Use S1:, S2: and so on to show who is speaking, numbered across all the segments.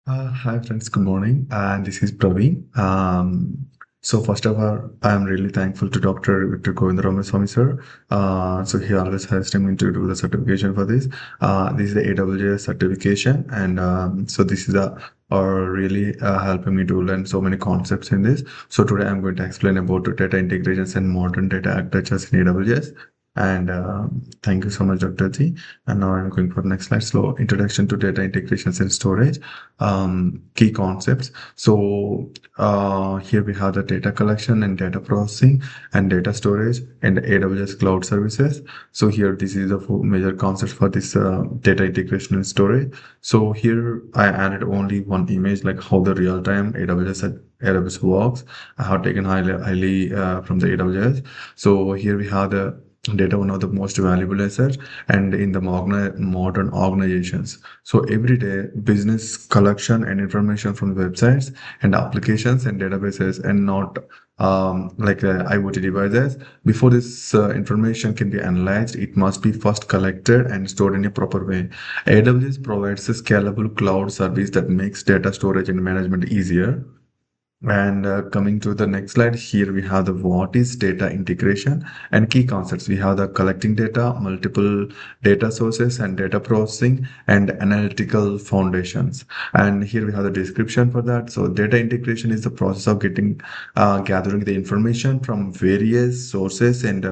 S1: Hi friends, good morning. And this is Praveen. So first of all, I'm really thankful to Dr. Victor Govindaramaswamy sir. So he always has me to do the certification for this. This is the AWS certification, and so this is really helping me to learn so many concepts in this. So today I'm going to explain about data integrations and modern data architectures in AWS. And thank you so much, Dr. G. And now I'm going for the next slide. So introduction to data integrations and storage, key concepts. So here we have the data collection and data processing and data storage and AWS cloud services. So here this is the four major concepts for this data integration and storage. So here I added only one image, like how the real-time AWS works. I have taken highly from the AWS. So here we have the data, one of the most valuable assets, and in the modern organizations. So every day, business collection and information from websites and applications and databases, and not like IoT devices. Before this information can be analyzed, it must be first collected and stored in a proper way. AWS provides a scalable cloud service that makes data storage and management easier. And coming to the next slide, here we have the what is data integration and key concepts. We have the collecting data, multiple data sources, and data processing and analytical foundations. And here we have the description for that. So data integration is the process of gathering the information from various sources and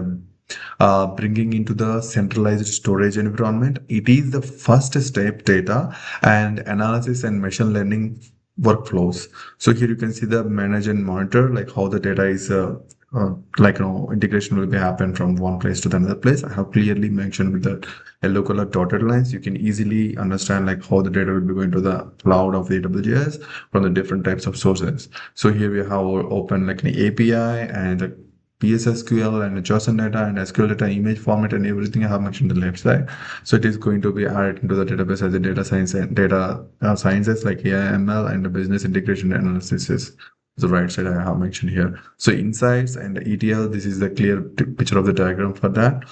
S1: bringing into the centralized storage environment. It is the first step data and analysis and machine learning workflows. So here you can see the manage and monitor, like how the data is integration will be happen from one place to the another place. I have clearly mentioned with the yellow color dotted lines. You can easily understand like how the data will be going to the cloud of the AWS from the different types of sources. So here we have open like an API and the PSSQL and JSON data and SQL data image format and everything I have mentioned on the left side. So it is going to be added into the database as a data science and data sciences like AI, ML, and the business integration analysis is the right side I have mentioned here. So insights and ETL, this is the clear picture of the diagram for that.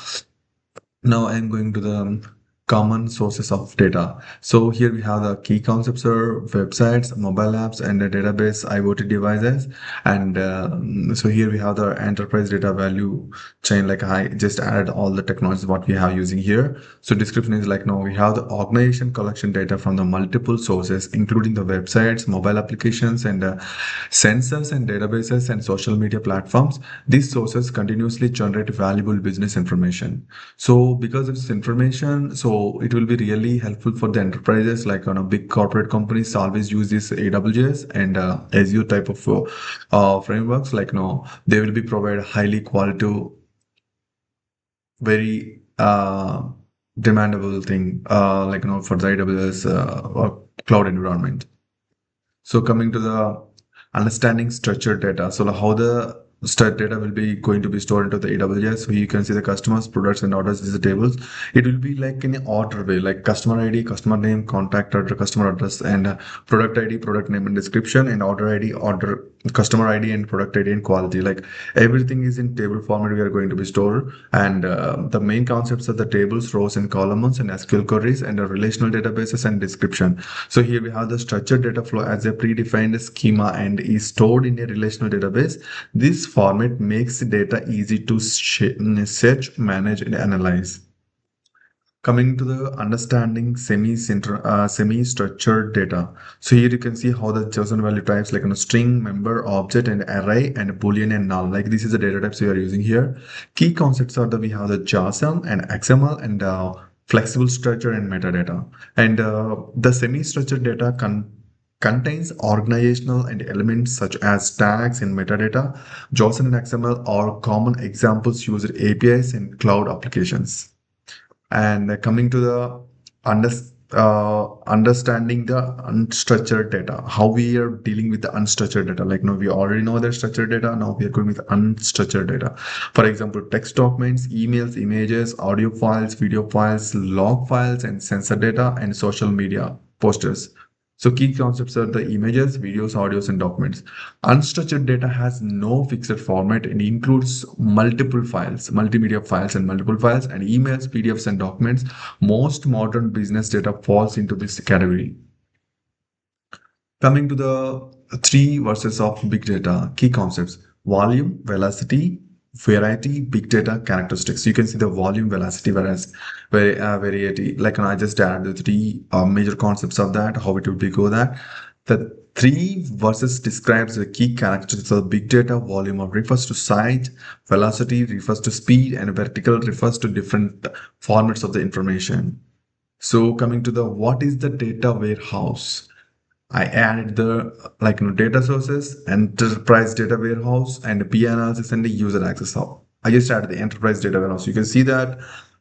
S1: Now I'm going to the common sources of data. So here we have the key concepts are websites, mobile apps, and the database IoT devices. And so here we have the enterprise data value chain. Like I just added all the technologies what we have using here. So description is like now we have the organization collection data from the multiple sources, including the websites, mobile applications, and sensors and databases and social media platforms. These sources continuously generate valuable business information. So because of this information, so it will be really helpful for the enterprises like on a big corporate companies always use this AWS and Azure type of frameworks. Like no, they will be provide highly quality, very demandable thing like for the AWS or cloud environment. So coming to the understanding structured data. So how the structured data will be going to be stored into the AWS. So you can see the customers, products, and orders is the tables. It will be like in an order way, like customer ID, customer name, contact address, customer address, and product ID, product name and description, and order ID, order customer ID, and product ID and quality. Like everything is in table format. We are going to be stored, and the main concepts are the tables, rows, and columns, and SQL queries, and the relational databases and description. So here we have the structured data flow as a predefined schema and is stored in a relational database. This format makes the data easy to search, manage, and analyze. Coming to the understanding semi-structured data. So here you can see how the chosen value types like a string, member, object, and array, and boolean and null. Like this is the data types we are using here. Key concepts are that we have the JSON and XML and flexible structure and metadata. And the semi-structured data contains organizational and elements such as tags and metadata. JSON and XML are common examples used APIs and cloud applications. And coming to the understanding the unstructured data, how we are dealing with the unstructured data. Like now we already know the structured data. Now we are going with unstructured data. For example, text documents, emails, images, audio files, video files, log files, and sensor data, and social media posters. So key concepts are the images, videos, audios, and documents. Unstructured data has no fixed format and includes multiple files, multimedia files and multiple files, and emails, PDFs, and documents. Most modern business data falls into this category. Coming to the three verses of big data, key concepts: volume, velocity, variety, big data characteristics. You can see the volume, velocity, variety. Like I just added the three major concepts of that, how it would be go that. The three verses describes the key characteristics of big data. Volume refers to size, velocity refers to speed, and vertical refers to different formats of the information. So coming to the what is the data warehouse? I added the data sources, enterprise data warehouse, and P analysis and the user access hub. I just added the enterprise data warehouse. You can see that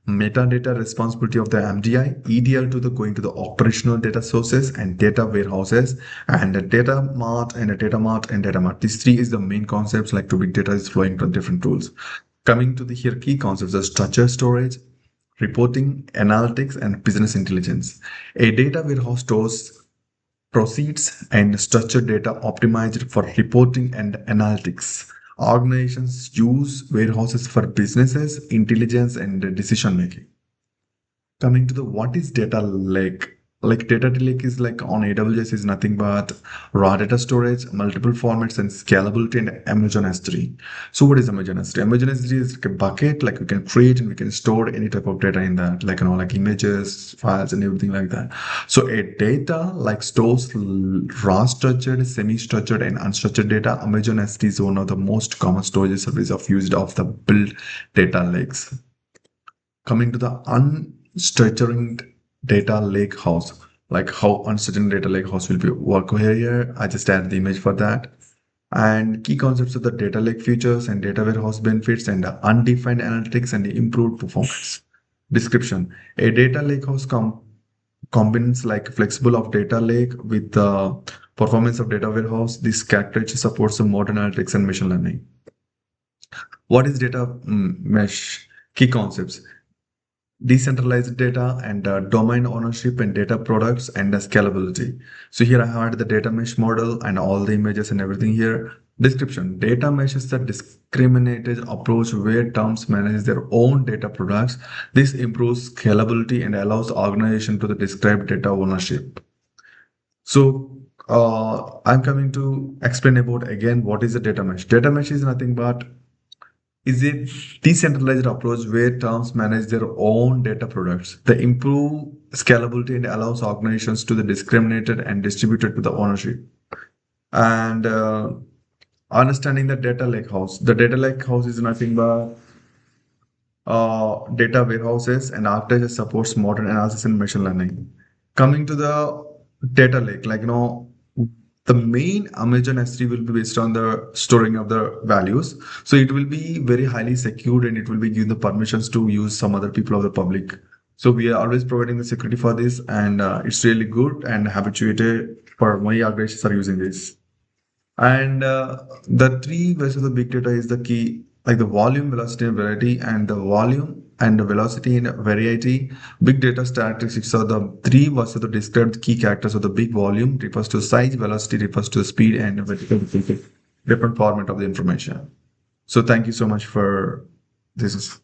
S1: metadata responsibility of the MDI, ETL to the going to the operational data sources and data warehouses, and the data mart and the data mart and data mart. These three is the main concepts like to big data is flowing to different tools. Coming to the here key concepts are structured storage, reporting, analytics, and business intelligence. A data warehouse stores proceeds and structured data optimized for reporting and analytics. Organizations use warehouses for businesses, intelligence, and decision making. Coming to the what is data lake? Like data lake is like on AWS is nothing but raw data storage, multiple formats, and scalability and Amazon S3. So what is Amazon S3? Amazon S3 is like a bucket, like we can create and we can store any type of data in that, like like images, files, and everything like that. So a data like stores raw structured, semi-structured, and unstructured data. Amazon S3 is one of the most common storage services of used of the built data lakes. Coming to the unstructured data lake house, like how unstructured data lake house will be work here. I just added the image for that. And key concepts of the data lake features and data warehouse benefits and the undefined analytics and the improved performance. Description: a data lake house combines like flexible of data lake with the performance of data warehouse. This characteristic supports the modern analytics and machine learning. What is data mesh? Key concepts: decentralized data and domain ownership and data products and scalability. So here I had the data mesh model and all the images and everything here. Description: data mesh is the discriminated approach where terms manage their own data products. This improves scalability and allows organization to the describe data ownership. So I'm coming to explain about again what is the data mesh. Data mesh is nothing but is a decentralized approach where terms manage their own data products. They improve scalability and allows organizations to the discriminated and distributed to the ownership. And understanding the data lake house. The data lake house is nothing but data warehouses and architecture supports modern analysis and machine learning. Coming to the data lake, the main Amazon S3 will be based on the storing of the values. So it will be very highly secured and it will be given the permissions to use some other people of the public. So we are always providing the security for this and it's really good and habituated for many organizations are using this. And the three ways of the big data is the key, like the volume, velocity, and variety, and the volume and the velocity and variety. Big data characteristics are the three versus the described key characters of the big volume refers to size, velocity refers to the speed, and vertical refers to different format of the information. So thank you so much for this.